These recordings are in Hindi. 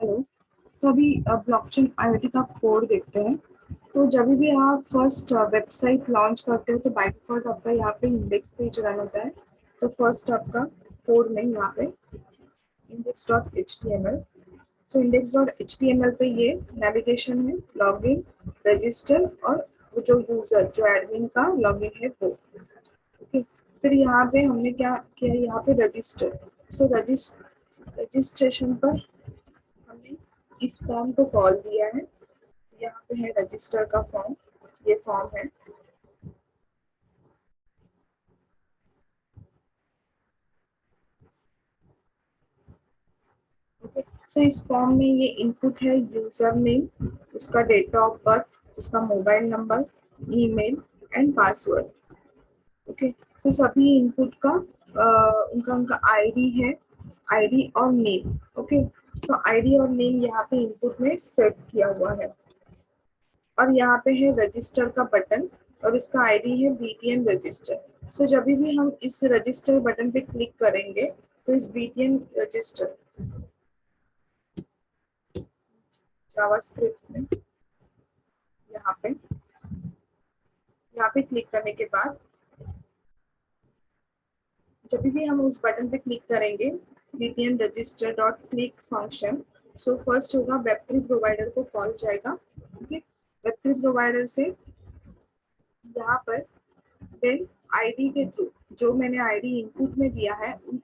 हेलो। तो अभी ब्लॉकचेन आईओटी का कोड देखते हैं। तो जब भी आप फर्स्ट वेबसाइट लॉन्च करते हो तो बाय डिफॉल्ट आपका यहाँ पे इंडेक्स पेज रन होता है। तो फर्स्ट आपका कोड में यहाँ पे index.html। सो index.html पे ये नेविगेशन है, लॉगिन, रजिस्टर और वो जो यूजर जो एडमिन का लॉगिन है वो। ओके। फिर यहाँ पे हमने क्या किया, यहाँ पे रजिस्टर। सो रजिस्ट्रेशन पर हमने इस फॉर्म को कॉल दिया है। यहाँ पे है रजिस्टर का फॉर्म, ये फॉर्म है। ओके। सो इस फॉर्म में ये इनपुट है यूजर नेम, उसका डेट ऑफ बर्थ, उसका mobile number, email and password. Okay. So सभी इनपुट का उनका उनका आईडी है, आईडी और नेम। ओके। सो आईडी और नेम यहाँ पे इनपुट में सेट किया हुआ है। और यहाँ पे है रजिस्टर का बटन और इसका आईडी है बीटीएन रजिस्टर। सो जब भी हम इस रजिस्टर बटन पे क्लिक करेंगे तो इस बीटीएन रजिस्टर जावास्क्रिप्ट में यहाँ पे क्लिक करने के बाद जब भी हम उस बटन पे क्लिक करेंगे BTN register dot click function, so first होगा वेब3 प्रोवाइडर को कॉल जाएगा। ओके। वेब3 प्रोवाइडर से यहाँ पर देन आईडी के थ्रू जो मैंने आईडी इनपुट में दिया है उन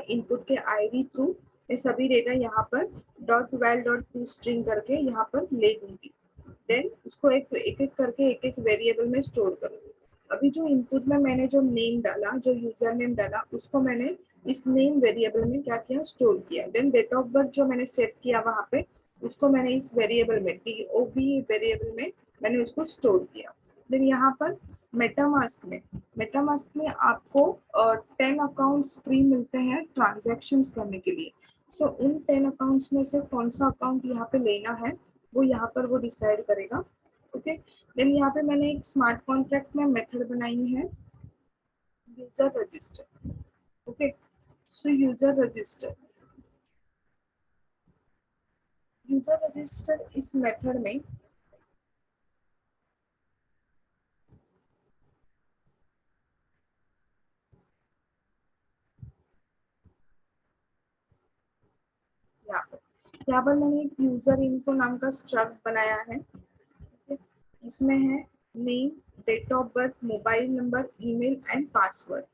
इनपुट के आईडी थ्रू मैं सभी डेटा यहाँ पर dot well dot to string करके यहाँ पर ले दूंगी। देन उसको एक एक करके एक एक वेरिएबल में स्टोर करूंगी। अभी जो इनपुट में मैंने जो नेम डाला, जो यूजर नेम डाला, उसको मैंने इस नेम वेरिएबल में क्या किया, स्टोर किया। देन डेट ऑफ बर्थ जो मैंने सेट किया वहां पे, उसको मैंने इस वेरिएबल में डीओबी वेरिएबल में मैंने उसको स्टोर किया। देन यहाँ पर मेटामास्क में आपको 10 अकाउंट्स फ्री मिलते हैं ट्रांजैक्शंस करने के लिए। सो उन 10 अकाउंट्स में से कौन सा अकाउंट यहाँ पे लेना है वो यहाँ पर वो डिसाइड करेगा। ओके। देन यहाँ पे मैंने एक स्मार्ट कॉन्ट्रैक्ट में मेथड बनाई है यूजर रजिस्टर। ओके। सो यूजर रजिस्टर इस मेथड में यहाँ पर मैंने एक यूजर इन्फो नाम का स्ट्रक्ट बनाया है। इसमें है name, date of birth, mobile number, email and password.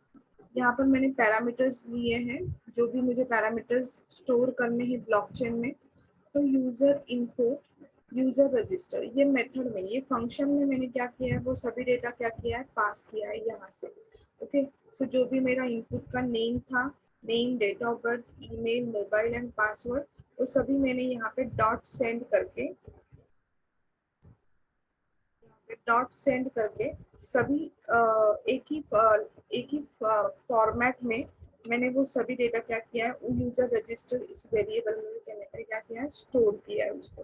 यहाँ पर मैंने पैरामीटर्स लिए हैं, जो भी मुझे पैरामीटर्स स्टोर करने हैं ब्लॉकचेन में। तो यूजर इन्फो, यूजर रजिस्टर, ये मेथड में, ये फंक्शन में मैंने क्या किया है, वो सभी डेटा क्या किया है, पास किया है यहाँ से। ओके। सो जो भी मेरा इनपुट का नेम था, name, date of birth, email, mobile and password, वो सभी मैंने यहाँ पे डॉट सेंड करके सभी एक ही फॉर्मेट में मैंने वो सभी डेटा क्या किया है, वो यूजर रजिस्टर इस वेरिएबल में क्या किया है, स्टोर किया है उसको।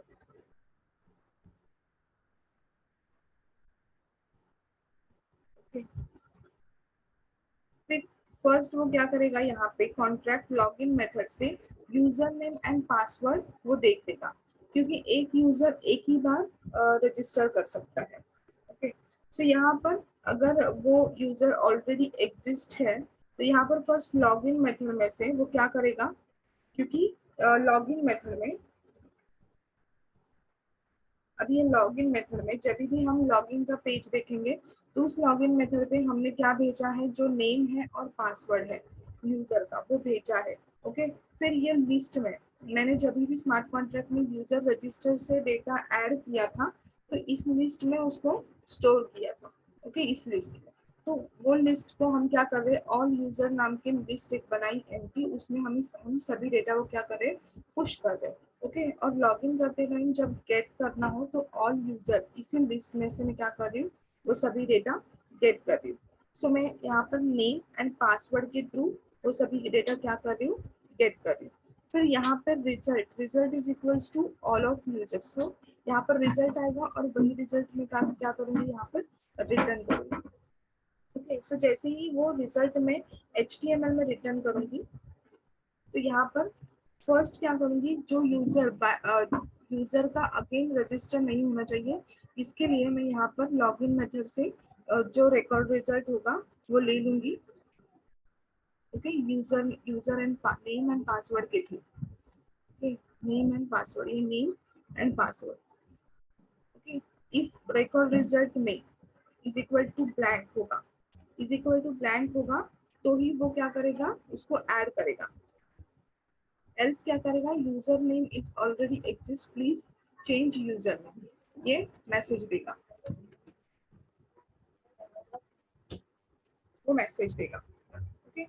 फिर फर्स्ट वो क्या करेगा, यहाँ पे कॉन्ट्रैक्ट लॉगिन मेथड से यूजर नेम एंड पासवर्ड वो देख लेगा, क्योंकि एक यूजर एक ही बार रजिस्टर कर सकता है। ओके। सो यहाँ पर अगर वो यूजर ऑलरेडी एग्जिस्ट है तो यहाँ पर फर्स्ट लॉगिन मेथड में से वो क्या करेगा, क्योंकि लॉगिन मेथड में, अब ये लॉगिन मेथड में जब भी हम लॉगिन का पेज देखेंगे तो उस लॉगिन मेथड पे हमने क्या भेजा है, जो नेम है और पासवर्ड है यूजर का वो भेजा है। ओके। फिर ये लिस्ट में मैंने जब भी स्मार्ट कॉन्ट्रैक्ट में यूजर रजिस्टर से डेटा ऐड किया था तो इस लिस्ट में उसको स्टोर किया था। ओके। इस लिस्ट में तो वो लिस्ट को हम क्या कर रहे हैं, ऑल यूजर नाम की लिस्ट एक बनाई एम्प्टी, उसमें हम सभी डेटा को क्या कर रहे हैं, पुश कर रहे हैं। ओके। और लॉगिन करते टाइम जब गेट करना हो तो ऑल यूजर इसी लिस्ट में से मैं क्या कर रही हूँ, वो सभी डेटा गेट कर रही हूँ। सो मैं यहाँ पर नेम एंड पासवर्ड के थ्रू वो सभी डेटा क्या कर रही हूँ, गेट कर रही हूँ। फिर यहाँ पर result, result is equals to all of users. So यहाँ पर रिजल्ट आएगा और वही रिजल्ट में क्या करूंगी, यहाँ पर रिटर्न करूंगी। ओके। सो जैसे ही वो रिजल्ट में HTML में रिटर्न करूंगी तो यहाँ पर फर्स्ट क्या करूंगी, जो यूजर का अगेन रजिस्टर नहीं होना चाहिए, इसके लिए मैं यहाँ पर लॉगिन मेथड से जो रिकॉर्ड रिजल्ट होगा वो ले लूंगी। Okay, user and name and password के through. Okay, name and password, ये name and password. Okay, if record result में इज इक्वल टू ब्लैंक होगा, इज इक्वल टू ब्लैंक होगा तो ही वो क्या करेगा, उसको ऐड करेगा। एल्स क्या करेगा, user name is already exist, please change user name, ये मैसेज देगा, वो मैसेज देगा। ओके,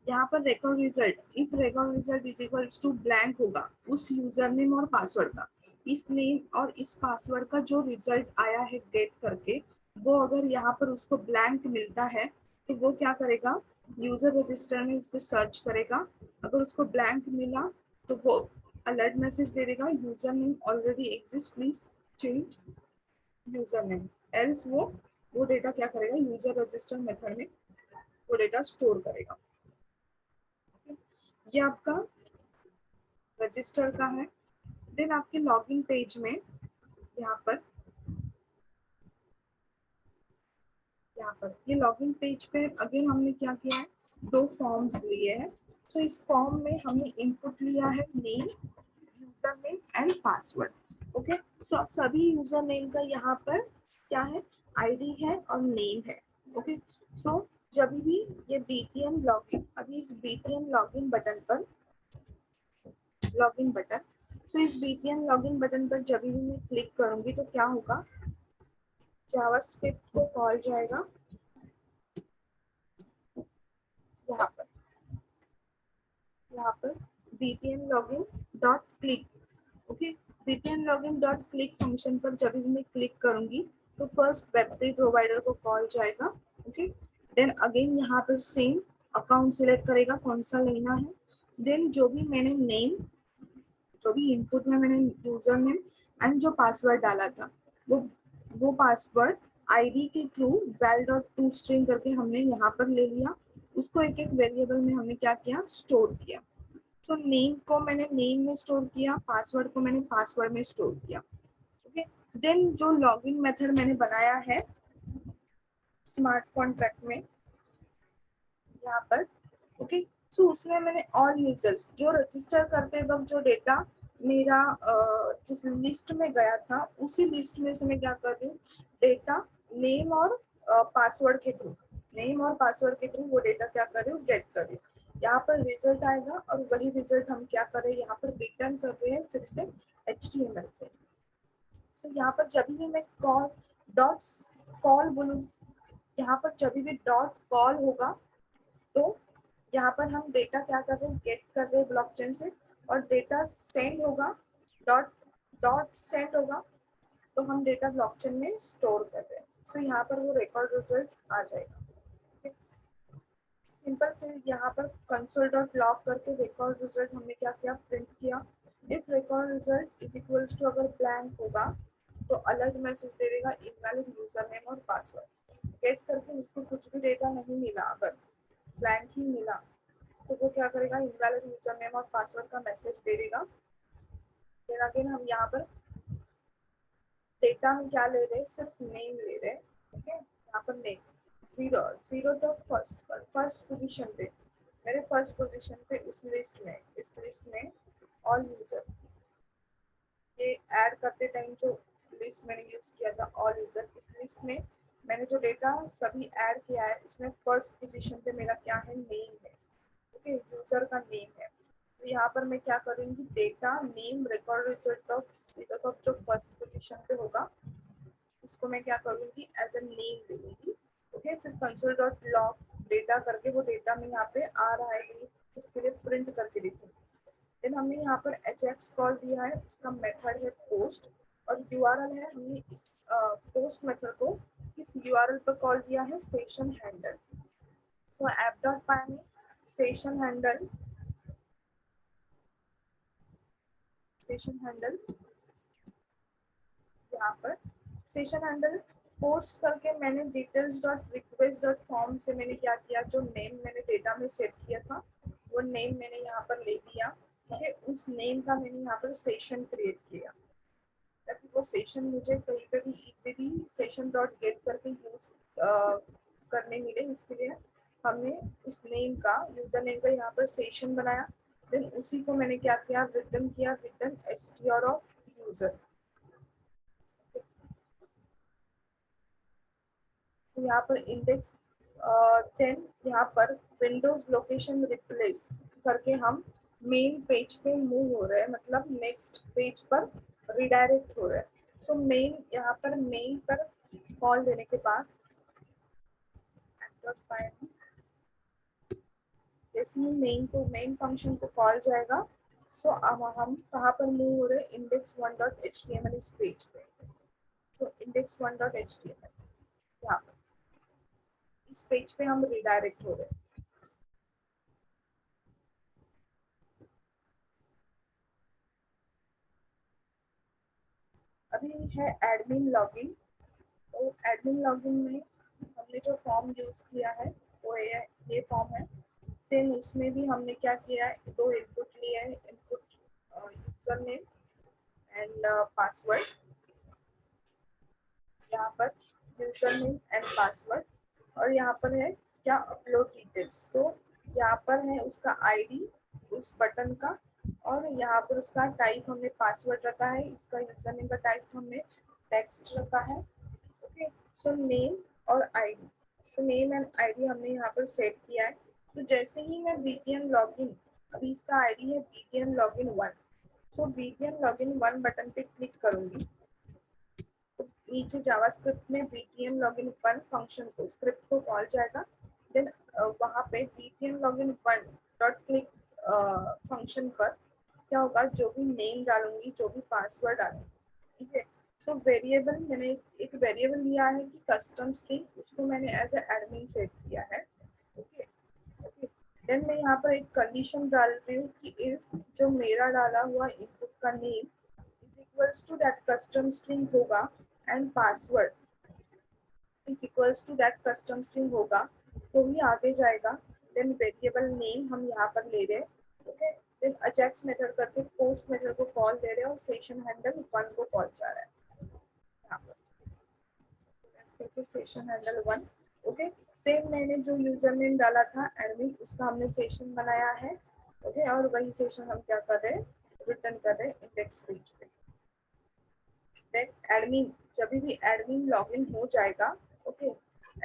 यहाँ पर record result, if record result is equal to blank होगा उस यूजर नेम और पासवर्ड का, इस नेम और इस पासवर्ड का जो रिजल्ट आया है गेट करके, वो अगर यहाँ पर उसको ब्लैंक मिलता है तो वो क्या करेगा, यूजर रजिस्टर में उसको सर्च करेगा। अगर उसको ब्लैंक मिला तो वो अलर्ट मैसेज दे देगा, user name already exist, please change user name. Else वो डेटा क्या करेगा, यूजर रजिस्टर मेथड में वो डेटा स्टोर करेगा। ये आपका रजिस्टर का है। देन आपके लॉगिन पेज में यहाँ पर ये लॉगिन पेज पे अगेन हमने क्या किया है, दो फॉर्म्स लिए हैं। सो इस फॉर्म में हमने इनपुट लिया है name, user name and password. Okay, so सभी यूजर नेम का यहाँ पर क्या है, आईडी है और नेम है। ओके, सो जब भी ये बीटीएन लॉगिन, अभी इस बीटीएन लॉगिन बटन पर, लॉगिन बटन, सो इस बीटीएन लॉगिन बटन पर जब भी मैं क्लिक करूंगी तो क्या होगा, जावास्क्रिप्ट को कॉल जाएगा यहाँ पर, यहाँ पर btn login dot click. Okay, btn login dot click function पर जब भी मैं क्लिक करूंगी तो फर्स्ट वेब3 प्रोवाइडर को कॉल जाएगा। ओके, देन अगेन यहाँ पर सेम अकाउंट सिलेक्ट करेगा कौन सा लेना है। देन जो भी मैंने नेम, जो भी इनपुट में मैंने यूजर नेम एंड जो पासवर्ड डाला था, वो पासवर्ड आईडी के through val dot to string करके हमने यहाँ पर ले लिया, उसको एक एक वेरिएबल में हमने क्या किया, स्टोर किया। तो नेम को मैंने नेम में स्टोर किया, पासवर्ड को मैंने पासवर्ड में स्टोर किया। ओके, देन जो लॉगिन मेथड मैंने बनाया है स्मार्ट कॉन्ट्रैक्ट में यहाँ पर, ओके, सो उसमें मैंने ऑल यूजर्स जो रजिस्टर करते वक्त जो डेटा मेरा जिस लिस्ट में गया था उसी लिस्ट में से मैं क्या कर रही हूँ, डेटा नेम और पासवर्ड के थ्रू, नेम और पासवर्ड के थ्रू वो डेटा क्या कर रही हूँ, गेट कर रही हूँ। यहाँ पर रिजल्ट आएगा और वही रिजल्ट हम क्या कर रहे हैं, यहाँ पर रिटर्न कर रहे हैं फिर से HTML पे। सो यहाँ पर जब भी मैं कॉल डॉट कॉल बोलूँ, यहाँ पर जब भी डॉट कॉल होगा तो यहाँ पर हम डेटा क्या कर रहे हैं, गेट कर रहे हैं ब्लॉकचेन से, और डेटा सेंड होगा, डॉट डॉट सेंड होगा तो हम डेटा ब्लॉकचेन में स्टोर कर रहे हैं। सो यहाँ पर वो रिकॉर्ड रिजल्ट आ जाएगा। सिंपल, फिर यहाँ पर कंसोल डॉट लॉग करके रिकॉर्ड रिजल्ट हमने क्या किया, प्रिंट किया। If record result is equals to अगर ब्लैंक होगा तो अलर्ट मैसेज दे देगा इनवैलिड यूजर नेम और पासवर्ड। गेट करके उसको कुछ भी डेटा नहीं मिला, अगर ब्लैंक ही मिला तो वो क्या करेगा, इनवैलिड यूजर नेम और पासवर्ड का मैसेज दे देगा। फिर अगेन हम यहाँ पर डेटा में क्या ले रहे हैं, सिर्फ नेम ले रहे हैं। ओके, यहाँ पर नेम जीरो, जीरो तो फर्स्ट पर, फर्स्ट पोजीशन पे, मेरे फर्स्ट पोजीशन पे उस लिस्ट में, इस लिस्ट में ऑल यूजर, ये ऐड करते टाइम जो लिस्ट मैंने यूज किया था ऑल यूजर, इस लिस्ट में मैंने जो डेटा सभी ऐड किया है उसमें फर्स्ट पोजीशन पे मेरा क्या है, नेम है। ओके, यूजर का नेम है। तो यहाँ पर मैं क्या करूंगी, data name record result of सीधा तो जो फर्स्ट पोजीशन पे होगा उसको मैं क्या करूंगी, एज ए नेम दे दूंगी। ओके, फिर कंसोल डॉट लॉग डेटा करके वो डेटा में यहाँ पे आ रहा है कि इसके लिए प्रिंट करके देखूंगी। देन हमने यहाँ पर एचएक्स कॉल दिया है, उसका मेथड है पोस्ट, और यूआरएल है, हमने इस पोस्ट मेथड को इस यूआरएल पर कॉल दिया है सेशन हैंडल। तो ऐप डॉट पाई में सेशन हैंडल, सेशन हैंडल यहाँ पर सेशन हैंडल पोस्ट करके मैंने details dot request dot form से मैंने क्या किया, जो नेम मैंने डेटा में सेट किया था वो नेम मैंने यहाँ पर ले लिया। ठीक है, उस नेम का मैंने यहाँ पर सेशन क्रिएट किया ताकि वो सेशन मुझे कहीं पे भी इजीली सेशन डॉट गेट करके यूज करने मिले। इसके लिए हमने उस नेम का, यूजर नेम का यहाँ पर सेशन बनाया। देन उसी को मैंने क्या किया, रिटर्न किया, रिटर्न str ऑफ यूजर। तो यहाँ पर इंडेक्स 10 यहाँ पर विंडोज लोकेशन रिप्लेस करके हम मेन पेज पे मूव हो रहे हैं, मतलब नेक्स्ट पेज पर रिडायरेक्ट हो रहे हैं। सो मेन यहाँ पर मेन पर कॉल देने के बाद जैसे ही मेन फंक्शन को कॉल जाएगा, सो अब हम कहाँ पर मूव हो रहे हैं, index one dot H T M L इस पेज पे। तो index one dot H T M L यहाँ पर इस पेज पे हम रिडायरेक्ट हो रहे हैं। अभी है एडमिन लॉगिन। तो एडमिन लॉगिन में हमने जो फॉर्म यूज किया है वो ये फॉर्म है। सेम उसमें भी हमने क्या किया है, दो इनपुट लिया है, input user name and password. यहाँ पर यूजर नेम एंड पासवर्ड, और यहाँ पर है क्या, अपलोड डिटेल्स। तो यहाँ पर है उसका आईडी उस बटन का, और यहाँ पर उसका टाइप हमने पासवर्ड रखा है, इसका यूजर नेम का टाइप हमने टेक्स्ट रखा है। ओके, सो नेम और ID, so name and ID हमने यहाँ पर सेट किया है। सो जैसे ही मैं बीटीएन लॉगिन, अभी इसका आईडी है बीटीएन लॉगिन 1, सो बीटीएन लॉगिन 1 बटन पे क्लिक करूंगी तो नीचे जावास्क्रिप्ट में बीटीएन लॉगिन 1 फंक्शन को, स्क्रिप्ट को कॉल जाएगा। देन वहाँ पे BTN login 1 dot click function पर क्या होगा, जो भी नेम डालूंगी, जो भी पासवर्ड डालूंगी, ठीक है। सो वेरिएबल मैंने एक वेरिएबल लिया है कि कस्टम स्ट्रिंग, उसको मैंने एज ए एडमिन सेट किया है। ओके ओके, देन मैं यहाँ पर एक कंडीशन डाल रही हूँ कि इफ जो मेरा डाला हुआ इनपुट का name is equals to that custom string होगा and password is equals to that custom string होगा तो ही आगे जाएगा। देन वेरिएबल नेम हम यहाँ पर ले रहे हैं। ओके, देन अजैक्स मेथड करके पोस्ट मेथड को कॉल दे रहे हैं और सेशन हैंडल 1 को कॉल जा रहा है यहाँ पर, सेशन हैंडल 1। ओके, सेम मैंने जो यूजर नेम डाला था एडमिन, उसका हमने सेशन बनाया है। ओके, और वही सेशन हम क्या कर रहे हैं, रिटर्न कर रहे हैं इंडेक्स पेज पे। देन एडमिन, जब भी एडमिन लॉगिन हो जाएगा, ओके,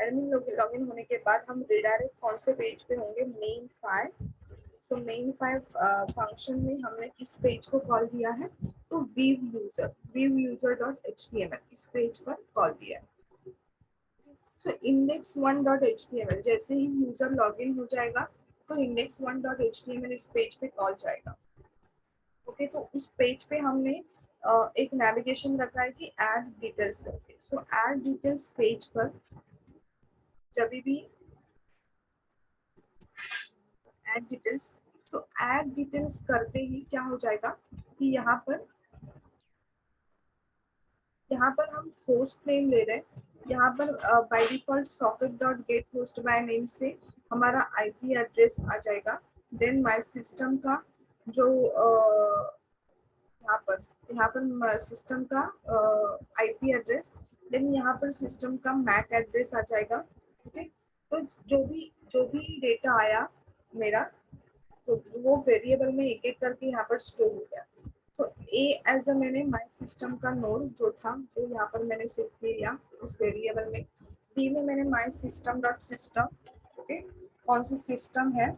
एडमिन लॉगिन होने के बाद हम रिडायरेक्ट कौन से पेज पे होंगे, मेन 5। तो मेन 5 फंक्शन में हमने किस पेज को कॉल दिया है, तो view user dot H T M L इस पेज पर कॉल दिया है। So index one dot H T M L जैसे ही यूजर लॉगिन हो जाएगा तो index one dot H T M L इस पेज पे कॉल जाएगा। ओके, तो उस पेज पे हमने एक नेविगेशन रखा है कि ऐड डिटेल्स करके। सो ऐड डिटेल्स पेज पर जब भी ऐड डिटेल्स, तो ऐड डिटेल्स करते ही क्या हो जाएगा कि यहाँ पर हम होस्ट नेम ले रहे हैं। यहाँ पर by default socket dot gate host by name से हमारा आईपी एड्रेस आ जाएगा। देन माय सिस्टम का जो यहाँ पर सिस्टम का आईपी एड्रेस, देन यहाँ पर सिस्टम का मैक एड्रेस आ जाएगा। ठीक है, तो जो भी डेटा आया मेरा, तो वो वेरिएबल में एक एक करके यहाँ पर स्टोर हो गया। तो ए एज अ मैंने माय सिस्टम का नोड जो था वो यहाँ पर मैंने सेव किया उस वेरिएबल में। बी में मैंने my system dot system, okay, कौन सी सिस्टम है,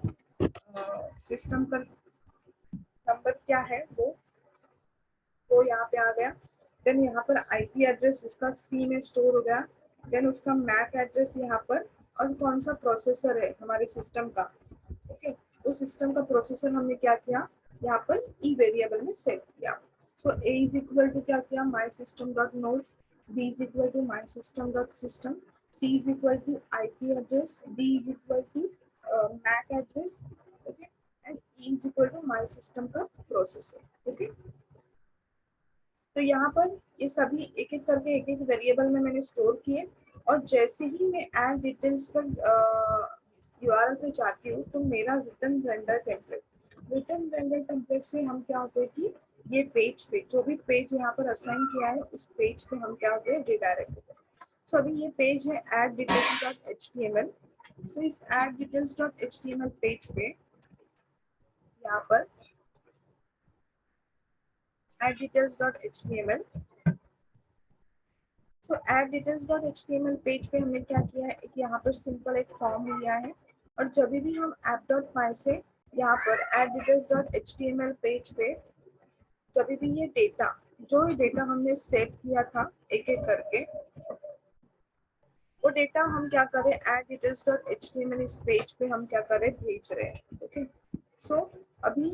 सिस्टम का नंबर क्या है वो यहाँ पे आ गया। देन यहाँ पर आईपी एड्रेस उसका सी में स्टोर हो गया। देन उसका मैक एड्रेस यहाँ पर, और कौन सा प्रोसेसर है हमारे सिस्टम का, ओके, उस सिस्टम का प्रोसेसर हमने क्या किया, यहाँ पर ई वेरिएबल में सेट किया। So A is equal to क्या किया, my system dot node, B is equal to my system dot system, C is equal to IP address, D is equal to MAC address, okay, and E is equal to my system का प्रोसेसर। ओके, तो तो यहाँ पर ये सभी एक एक करके एक एक वेरिएबल में मैंने स्टोर किए, और जैसे ही मैं ऐड डिटेल्स पर यूआरएल पे जाती हूँ तो मेरा रिटर्न रेंडर टेम्पलेट से हम क्या होते हैं कि ये पेज पे जो भी पेज यहाँ पर असाइन किया है उस पेज पे हम क्या होते हैं रिडायरेक्ट होते हैं। सो अभी ये पेज है add details.html। सो इस add details.html पेज पे यहाँ पर add details.html, सो add details.html पेज पे हमने क्या किया है, एक यहाँ पर सिंपल एक फॉर्म लिया है, और जब भी हम app.py से यहाँ पर add details.html पेज पे जब भी ये डेटा जो डेटा हमने सेट किया था एक एक करके, वो डेटा हम क्या करें add details.html इस पेज पे हम क्या करें भेज रहे हैं। ओके, सो अभी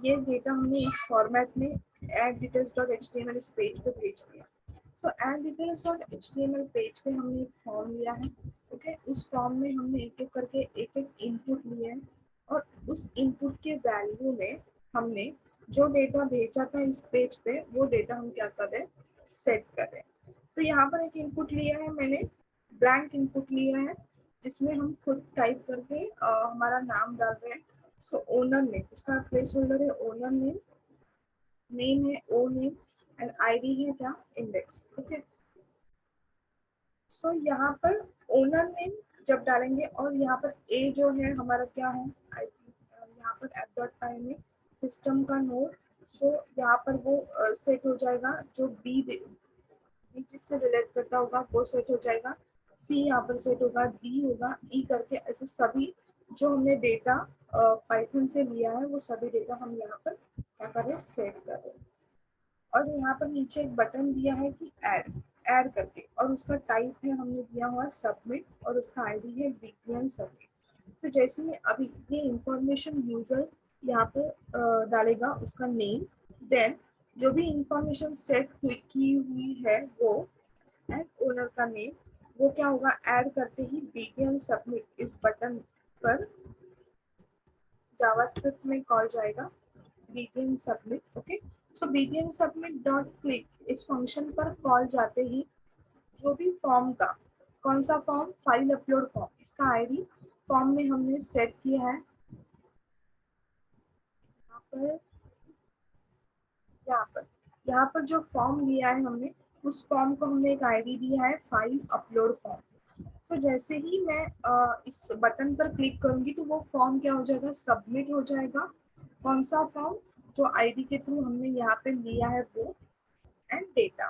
ये डेटा हमने इस फॉर्मेट में add details.html इस पेज पे भेज दिया। सो add details.html पेज पे हमने एक फॉर्म लिया है। ओके, उस फॉर्म में हमने एक एक करके एक एक इनपुट लिए हैं, और उस इनपुट के वैल्यू में हमने जो डेटा भेजा था इस पेज पे वो डेटा हम क्या कर रहे हैं सेट कर रहे हैं। तो यहाँ पर एक इनपुट लिया है मैंने, ब्लैंक इनपुट लिया है, जिसमें हम खुद टाइप करके हमारा नाम डाल रहे हैं। सो ओनर नेम, उसका प्लेस होल्डर है ओनर नेम, नेम है ओ नेम, एंड आईडी है क्या इंडेक्स। ओके, सो यहाँ पर ओनर नेम जब डालेंगे, और यहाँ पर ए जो है हमारा क्या है आईपी, यहाँ पर app.py में सिस्टम का नोड, सो यहाँ पर वो सेट हो जाएगा, जो बी जिससे रिलेट करता होगा वो सेट हो जाएगा, सी यहाँ पर सेट होगा, डी होगा, ई करके ऐसे सभी जो हमने डेटा पाइथन से लिया है वो सभी डेटा हम यहाँ पर क्या कर रहे हैं सेट कर रहे हैं। और यहाँ पर नीचे एक बटन दिया है कि ऐड करके, और उसका टाइप है हमने दिया हुआ सबमिट, और उसका आईडी है वीपीएन सबमिट। तो जैसे ही अभी ये इंफॉर्मेशन यूजर यहाँ पर डालेगा उसका नेम, देन जो भी इंफॉर्मेशन सेट की हुई है वो एंड ओनर का नेम, वो क्या होगा ऐड करते ही वीपीएन सबमिट इस बटन पर जावास्क्रिप्ट में कॉल जाएगा btn submit। ओके, सो btn submit डॉट क्लिक इस फंक्शन पर कॉल जाते ही जो भी फॉर्म का, कौन सा फॉर्म, फाइल अपलोड फॉर्म, इसका आईडी फॉर्म में हमने सेट किया है यहाँ पर, यहाँ पर यहाँ पर जो फॉर्म लिया है हमने उस फॉर्म को हमने एक आईडी दिया है फाइल अपलोड फॉर्म। तो जैसे ही मैं इस बटन पर क्लिक करूंगी तो वो फॉर्म क्या हो जाएगा सबमिट हो जाएगा। कौन सा फॉर्म, जो आईडी के थ्रू हमने यहाँ पे लिया है वो एंड डेटा।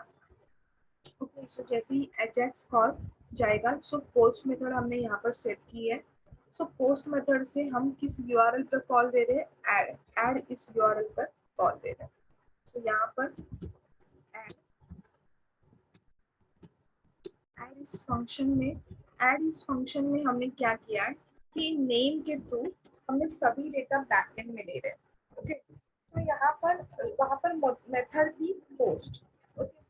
ओके, सो जैसे ही एजेक्स कॉल जाएगा, सो पोस्ट मेथड हमने यहाँ पर सेट की है। सो पोस्ट मेथड से हम किस यूआरएल पर कॉल दे रहे हैं, ऐड ऐड इस यूआरएल पर कॉल दे रहे हैं। सो यहाँ पर ऐड इस फंक्शन में हमने क्या किया है कि नेम के थ्रू हमने सभी डेटा बैकएंड में ले रहे हैं। ओके, तो यहाँ पर वहाँ पर मेथड थी पोस्ट। ओके,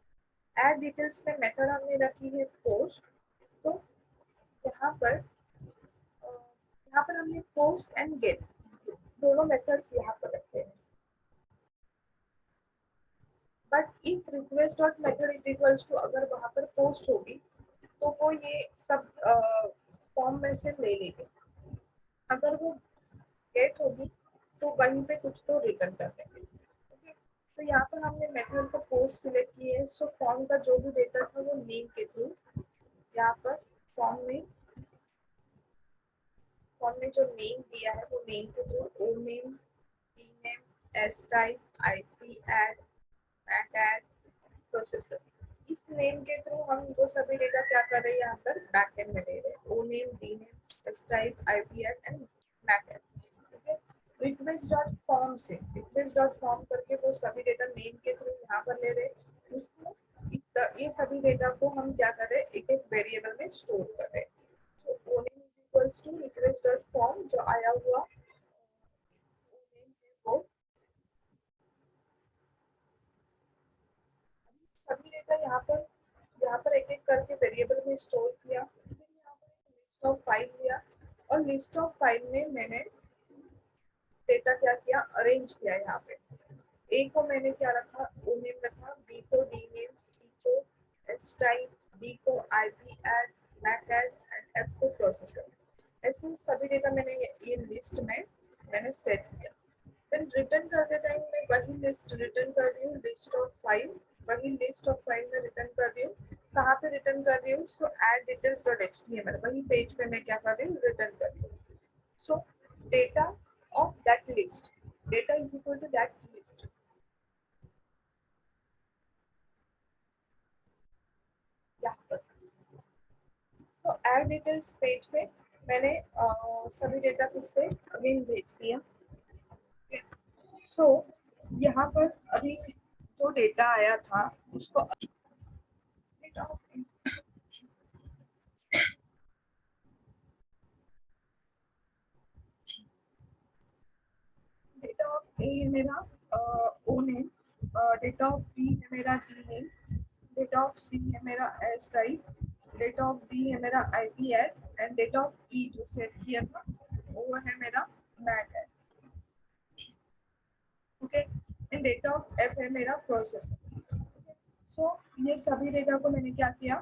ऐड डिटेल्स में मेथड हमने रखी है पोस्ट। तो यहाँ पर हमने पोस्ट एंड गेट दोनों मेथड्स यहाँ पर रखे हैं। But if request dot method is equals to, अगर वहाँ पर पोस्ट होगी तो वो ये सब फॉर्म में से ले लेंगे। अगर वो गेट होगी तो वहीं पे कुछ तो रिटर्न कर देंगे। ओके, तो यहाँ पर हमने मेथड को पोस्ट सिलेक्ट किए है। सो फॉर्म का जो भी डेटा था वो नेम के थ्रू यहाँ पर फॉर्म में जो नेम दिया है वो नेम के through O name, D name, S type, IP, add processor, इस नेम के थ्रू हम वो सभी डेटा क्या कर रहे हैं यहाँ पर बैकएंड में ले रहे हैं। O name, D name, S type, IP add and backend. ठीक है, रिक्वेस्ट डॉट फॉर्म करके वो सभी डेटा नेम के थ्रू यहाँ पर ले रहे हैं। उसको ये सभी डेटा को हम क्या कर रहे हैं एक एक वेरिएबल में स्टोर कर रहे हैं। So O name is equals to request dot form, जो आया हुआ वो सभी डेटा यहाँ पर एक एक करके वेरिएबल में स्टोर किया। फिर यहाँ पर एक लिस्ट ऑफ फाइल लिया, और लिस्ट ऑफ फाइल में मैंने डेटा क्या किया अरेंज किया यहाँ पे। ए को मैंने क्या रखा, ओ नेम रखा, बी को डी नेम, सी को एस टाइप, डी को IP add, MAC add and F को प्रोसेसर। ऐसे सभी डेटा मैंने ये लिस्ट में मैंने सेट किया। देन रिटर्न करते टाइम मैं वही लिस्ट रिटर्न कर रही हूँ, लिस्ट ऑफ फाइल, वही लिस्ट ऑफ फाइल में रिटर्न कर रही हूँ। कहाँ पे रिटर्न कर रही हूँ, सो एड डिटेल्स डॉट एचटीएमएल, वही पेज पे मैं क्या कर रही हूँ, रिटर्न कर रही हूँ। So data of that list, data is equal to that list. यहाँ पर तो एड डिटेल्स पेज पे मैंने सभी डेटा फिर से अगेन भेज दिया। सो यहाँ पर अभी जो डेटा आया था उसको डेटा ऑफ ए है मेरा O name, data of B है मेरा D name, data of C है मेरा S type, data of D है मेरा IP add and data of E जो सेट किया था वो है मेरा MAC add. Okay, and data of F है मेरा प्रोसेसर। सो ये सभी डेटा को मैंने क्या किया,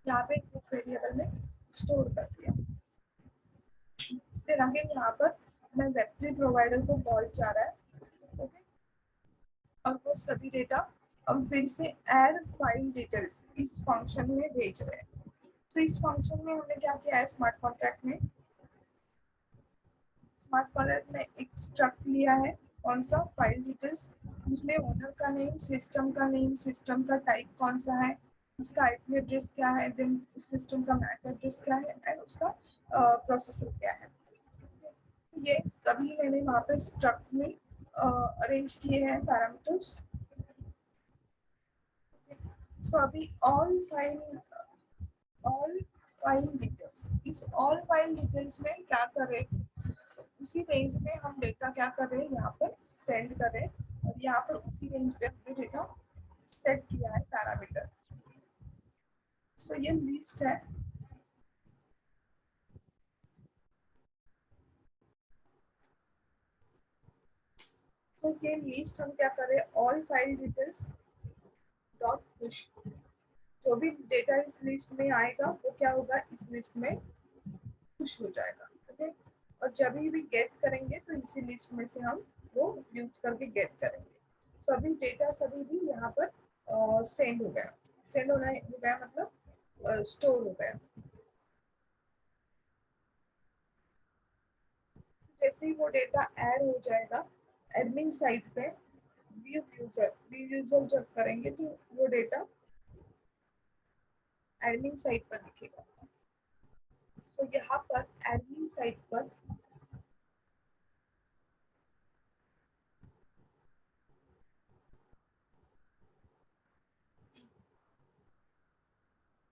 यहाँ पे बुक वेरिएबल में स्टोर कर दिया। फिर आगे यहाँ पर मैं वेब3 प्रोवाइडर को कॉल जा रहा है। ओके, और वो सभी डेटा हम फिर से ऐड फाइल डिटेल्स इस फंक्शन में भेज रहे हैं। तो इस फंक्शन में हमने क्या किया है, स्मार्ट कॉन्ट्रैक्ट में, स्मार्ट कॉन्ट्रैक्ट में एक स्ट्रक्ट लिया है, कौन सा, फाइल डिटेल्स। उसमें ओनर का नेम, सिस्टम का टाइप कौन सा है, उसका आईपी एड्रेस क्या है, देन सिस्टम का मैक एड्रेस क्या है एंड उसका प्रोसेसर क्या है। ये सभी मैंने वहाँ पे स्ट्रक्ट में अरेंज किए हैं पैरामीटर्स। सो अभी ऑल फाइल डिटेल्स, इस ऑल फाइल डिटेल्स में क्या करें, उसी रेंज में हम डेटा क्या कर रहे हैं, यहाँ पर सेंड कर रहे हैं और यहाँ पर उसी रेंज पे हमने डेटा सेट किया है पैरामीटर। सो ये लिस्ट है। तो ये लिस्ट हम क्या कर रहे हैं, all file details dot push, जो भी डेटा इस लिस्ट में आएगा वो क्या होगा, इस लिस्ट में पुश हो जाएगा। ओके, और जब भी गेट करेंगे तो इसी लिस्ट में से हम वो यूज करके गेट करेंगे। तो अभी डेटा सभी भी यहाँ पर सेंड हो गया, सेंड होना हो गया मतलब स्टोर हो गया। जैसे ही वो डेटा ऐड हो जाएगा एडमिन साइट पे, व्यू यूजर जब करेंगे तो वो डेटा एडमिन साइट पर दिखेगा। तो यहाँ पर एडमिन साइट पर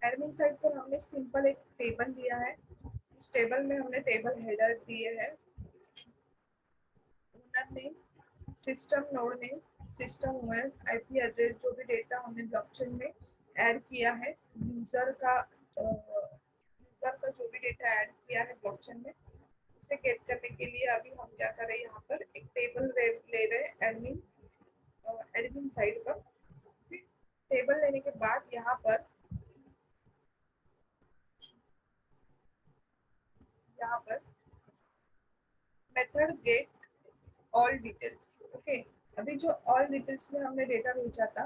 एडमिन साइट पर हमने सिंपल एक टेबल दिया है। उस टेबल में हमने टेबल हेडर दिए हैं, owner name, system node name, system OS, IP address, जो भी डेटा हमने ब्लॉकचेन में ऐड किया है, यूजर का जो भी डेटा ऐड किया है ब्लॉकचेन में, उसे गेट करने के लिए अभी हम क्या कर रहे हैं, यहाँ पर एक टेबल ले रहे हैं एडमिन साइड पर। टेबल लेने के बाद यहाँ पर method get all details. Okay, अभी जो ऑल डिटेल्स में हमने डेटा भेजा था,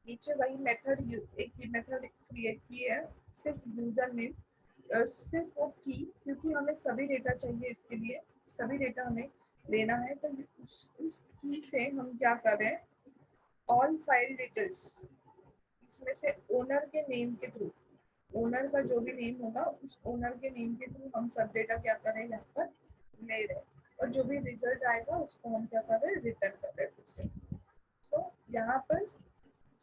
नीचे वही मेथड एक मेथड क्रिएट की है, सिर्फ यूजर नेम, सिर्फ वो की, क्योंकि हमें सभी डेटा चाहिए, इसके लिए सभी डेटा हमें लेना है। तो उस की से हम क्या कर रहे हैं, ऑल फाइल डिटेल्स, इसमें से ओनर के नेम के थ्रू, ओनर का जो भी नेम होगा उस ओनर के नेम के थ्रू हम सब डेटा क्या कर रहे हैं, यहाँ पर ले रहे हैं, और जो भी रिजल्ट आएगा उसको हम क्या कर रहे हैं, रिटर्न कर रहे हैं फिर से। तो यहाँ पर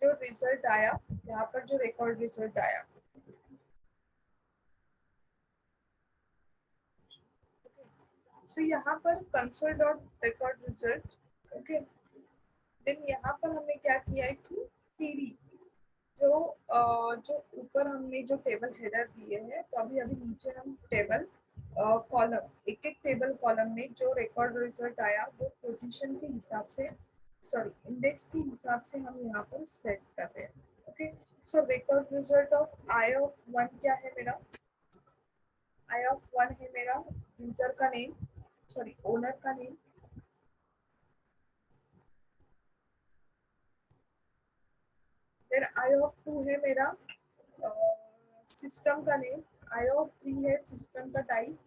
जो रिजल्ट आया, यहाँ पर जो रिकॉर्ड रिजल्ट आया, सो यहाँ पर console dot record result. Okay, then यहाँ पर हमने क्या किया है कि टीडी जो ऊपर हमने जो टेबल हेडर दिए हैं, तो अभी अभी नीचे हम टेबल कॉलम, एक एक टेबल कॉलम में जो रिकॉर्ड रिजल्ट आया वो पोजीशन के हिसाब से, सॉरी इंडेक्स के हिसाब से हम यहाँ पर सेट कर रहे हैं। Okay, so record result of I of one क्या है मेरा, आई ऑफ वन है मेरा यूजर का नेम, सॉरी ओनर का नेम। फिर आई ऑफ टू है मेरा सिस्टम का नेम, आई ऑफ थ्री है सिस्टम का टाइप,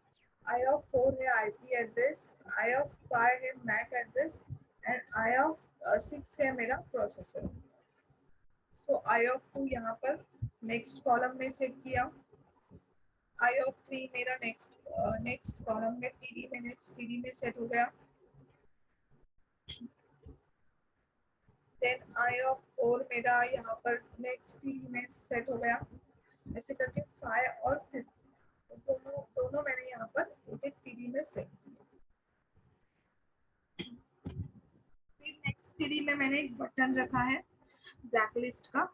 आई ऑफ फोर है IP address, I of five है MAC address and I of six है मेरा processor. So I of two यहाँ पर नेक्स्ट कॉलम में सेट किया, आई ऑफ थ्री मेरा नेक्स्ट कॉलम में टीडी में, नेक्स्ट टीडी में सेट हो गया। देन आई ऑफ फोर मेरा यहाँ पर नेक्स्ट टीडी में सेट हो गया। ऐसे करके फाइव और फिफ्थ दोनों दोनों मैंने यहाँ पर एक एक टीडी में सेट किया। फिर नेक्स्ट टीडी में मैंने एक बटन रखा है ब्लैकलिस्ट का,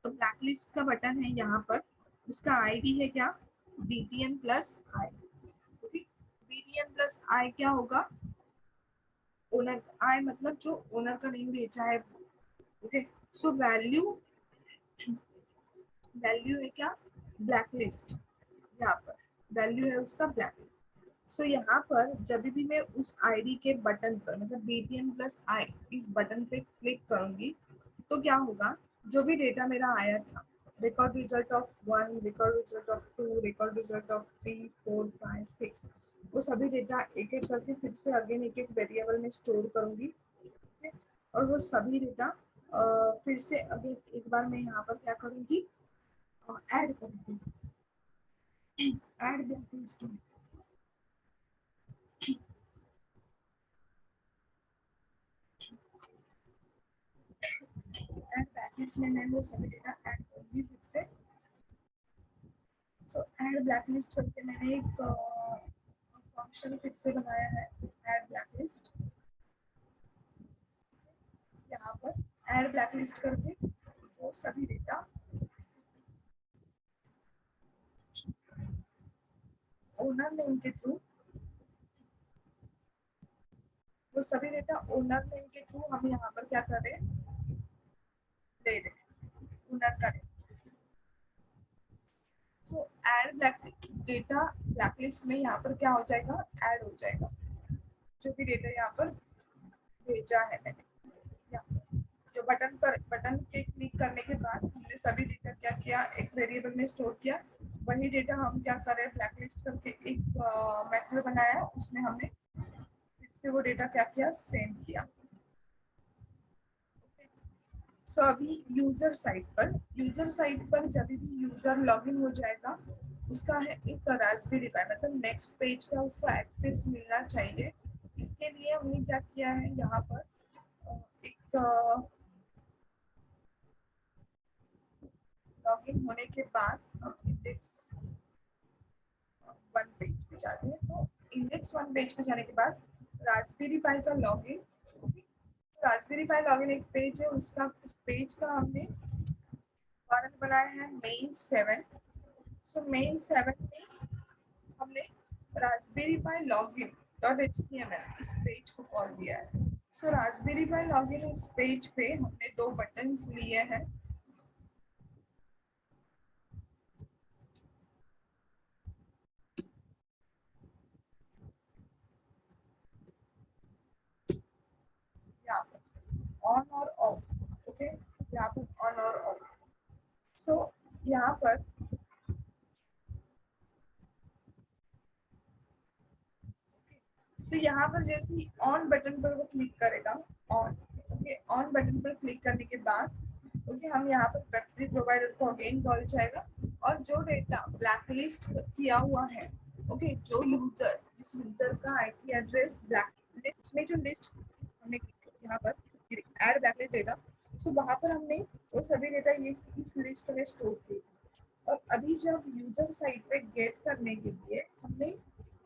तो ब्लैकलिस्ट का बटन है यहाँ पर, उसका आईडी है क्या, btn प्लस आई। btn प्लस आई क्या होगा, ओनर आई मतलब जो ओनर का नेम भेजा है। ओके, सो वैल्यू, वैल्यू है क्या, ब्लैकलिस्ट, यहाँ पर वैल्यू है उसका ब्लैकलिस्ट। सो यहाँ पर जब भी मैं उस आईडी के बटन पर मतलब btn प्लस आई इस बटन पे क्लिक करूंगी तो क्या होगा, जो भी डेटा मेरा आया था, record result of one, record result of two, record result of three four five six, वो सभी डेटा एक एक करके फिर से अगेन एक एक वेरिएबल में स्टोर करूंगी। और वो सभी डेटा फिर से अगेन एक बार मैं यहाँ पर क्या करूंगी, ऐड करूंगी, ऐड ब्लैकलिस्ट में। ऐड ब्लैकलिस्ट में मैं वो सभी डेटा ऐड करूंगी फिर से। सो ऐड ब्लैकलिस्ट करके मैंने एक फंक्शन फिर से बनाया है, ऐड ब्लैकलिस्ट। यहाँ पर ऐड ब्लैकलिस्ट करके वो सभी डेटा ओनर नेम के थ्रू, वो सभी डेटा ओनर नेम के थ्रू हम यहाँ पर क्या कर रहे हैं, दे रहे हैं ओनर का नेम। सो ऐड ब्लैक डेटा ब्लैकलिस्ट में यहाँ पर क्या हो जाएगा, ऐड हो जाएगा जो भी डेटा यहाँ पर भेजा है मैंने। यहाँ पर जो बटन के क्लिक करने के बाद हमने सभी डेटा क्या किया, एक वेरिएबल में स्टोर किया, वही डेटा हम क्या कर रहे हैं, ब्लैकलिस्ट करके एक मेथड बनाया, उसमें हमने फिर से वो डेटा क्या किया, सेंड किया। सो अभी यूजर साइट पर जब भी यूजर लॉगिन हो जाएगा उसका है एक रास्पबेरी पाई, मतलब नेक्स्ट पेज का उसको एक्सेस मिलना चाहिए। इसके लिए हमने क्या किया है, यहाँ पर एक लॉगिन होने के बाद हम इंडेक्स वन पेज पे जाते हैं। तो इंडेक्स वन पेज पे जाने के बाद रास्पबेरी पाई का लॉगिन, रास्पबेरी पाई लॉगिन एक पेज है, उसका उस पेज का हमने उदाहरण बनाया है मेन 7। सो मेन 7 में हमने रास्पबेरी पाई लॉगिन डॉट एचटीएमएल इस पेज को कॉल दिया है। सो रास्पबेरी पाई लॉगिन इस पेज पे हमने दो बटन्स लिए हैं, यहाँ पर ऑन और ऑफ। ओके, यहाँ पर ऑन और ऑफ। सो यहाँ पर यहाँ पर जैसे ही ऑन बटन पर वो क्लिक करेगा, ऑन, ओके, ऑन बटन पर क्लिक करने के बाद ओके हम यहाँ पर वेब3 प्रोवाइडर को अगेन कॉल जाएगा और जो डेटा ब्लैकलिस्ट किया हुआ है, ओके, जो यूजर जिस यूजर का आईपी एड्रेस ब्लैकलिस्ट में जो लिस्ट हमने यहाँ पर ऐड ब्लैकलिस्ट डेटा, सो वहाँ पर हमने वो सभी डेटा इस लिस्ट में स्टोर किए। और अभी जब यूजर साइट पे गेट करने के लिए हमने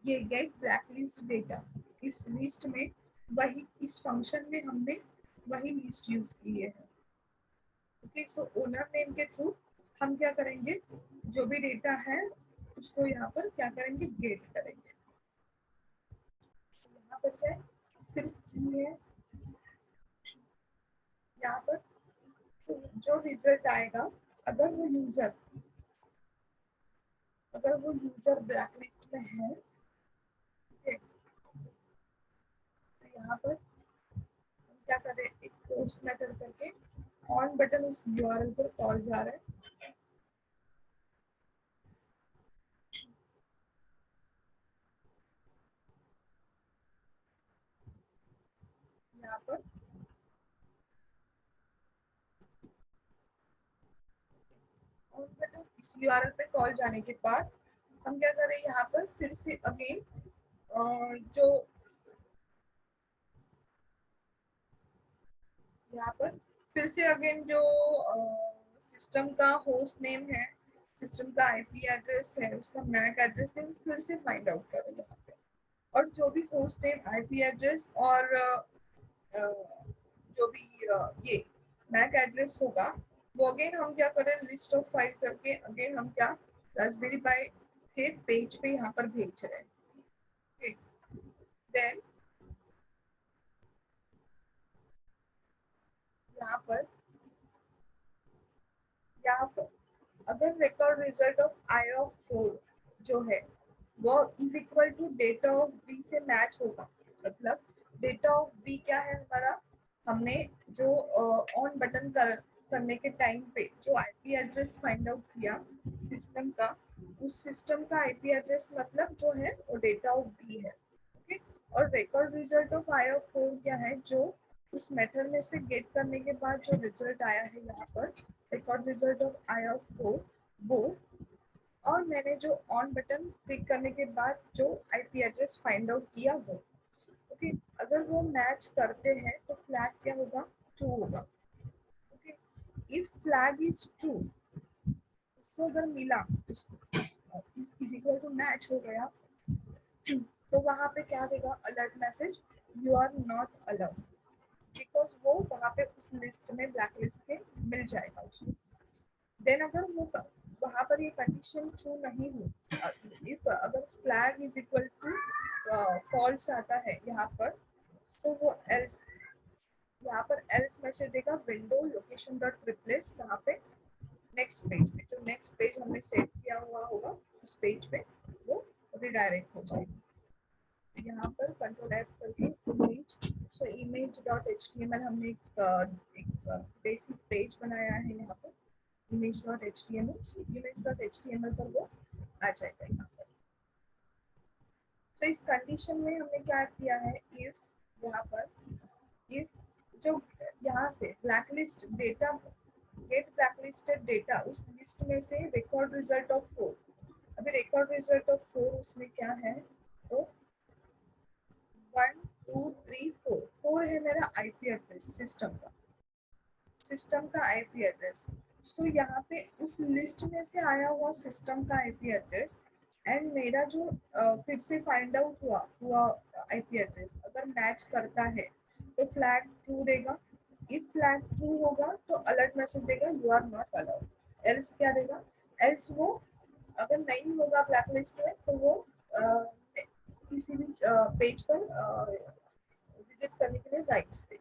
ये गेट ब्लैकलिस्ट डेटा इस लिस्ट में, वही इस फंक्शन में हमने वही लिस्ट यूज किए हैं। ओके, सो ओनर नेम के थ्रू हम क्या करेंगे, जो भी डेटा है उसको यहाँ पर क्या करेंगे, गेट करेंगे। यहाँ पर जाए, सिर्फ की है यहाँ पर, तो जो रिजल्ट आएगा, अगर वो यूजर ब्लैक लिस्ट में है, ठीक है, तो यहाँ पर हम क्या करें, एक पोस्ट मेथड करके ऑन बटन उस यूआरएल पर कॉल जा रहा है। यहाँ पर ऑन बटन इस यूआरएल पे कॉल जाने के बाद हम क्या करें, यहाँ पर फिर से अगेन जो यहाँ पर फिर से अगेन जो सिस्टम का होस्ट नेम है, सिस्टम का आईपी एड्रेस है, उसका मैक एड्रेस है, फिर से फाइंड आउट करें यहाँ पे। और जो भी होस्ट नेम, आईपी एड्रेस और जो भी ये मैक एड्रेस होगा, वो अगेन हम क्या करें, लिस्ट ऑफ फाइल करके अगेन हम क्या रास्पबेरी पाई के पेज पे यहाँ पर भेज रहे हैं। देन यहाँ पर अगर record result of I of 4 जो है वो is equal to data of B से मैच होगा, मतलब डेटा ऑफ बी क्या है हमारा, हमने जो ऑन बटन करने के टाइम पे जो आईपी एड्रेस फाइंड आउट किया सिस्टम का, उस सिस्टम का आईपी एड्रेस मतलब जो है वो डेटा ऑफ बी है। ओके, और record result of I of 4 क्या है, जो उस मेथड में से गेट करने के बाद जो रिजल्ट आया है यहाँ पर, record result of I of 4 वो, और मैंने जो ऑन बटन क्लिक करने के बाद जो आईपी एड्रेस फाइंड आउट किया वो। ओके, अगर वो मैच करते हैं तो फ्लैग क्या होगा, ट्रू होगा। Okay, if flag is true, उसको अगर मिला इज इक्वल टू मैच हो गया, तो वहां पे क्या देगा, alert message, you are not allowed, because वो वहां पे उस लिस्ट में, ब्लैक लिस्ट में मिल जाएगा उसको। देन अगर वो वहां पर ये कंडीशन ट्रू नहीं हुई, इफ अगर flag is equal to false आता है यहाँ पर, तो वो एल्स, यहाँ पर एल्स मैसेज देगा, विंडो लोकेशन डॉट रिप्लेस, यहाँ पे नेक्स्ट पेज में, जो नेक्स्ट पेज हमने सेव किया हुआ होगा उस पेज पे वो रिडायरेक्ट हो जाएगी। यहाँ पर कंट्रोल एफ करके image, so image dot HTML हमने एक बेसिक पेज बनाया है यहाँ पर, image.html, so image.html पर वो आ जाएगा यहाँ पर। तो इस कंडीशन में हमने क्या किया है, इफ यहाँ पर इफ जो यहाँ से blacklist data, get blacklisted data, उस लिस्ट में से रिकॉर्ड रिजल्ट ऑफ 4, अभी रिकॉर्ड रिजल्ट ऑफ 4 उसमें क्या है, तो 1 2 3 4, 4 है मेरा आईपी एड्रेस सिस्टम का आईपी एड्रेस। तो यहाँ पे उस लिस्ट में से आया हुआ सिस्टम का आईपी एड्रेस एंड मेरा जो फिर से फाइंड आउट हुआ आईपी एड्रेस अगर मैच करता है तो फ्लैग ट्रू देगा। इफ फ्लैग ट्रू होगा तो अलर्ट मैसेज देगा, you are not allowed. Else क्या देगा, एल्स वो अगर नहीं होगा ब्लैक लिस्ट में तो वो किसी भी पेज पर विजिट करने के लिए राइट्स देगा।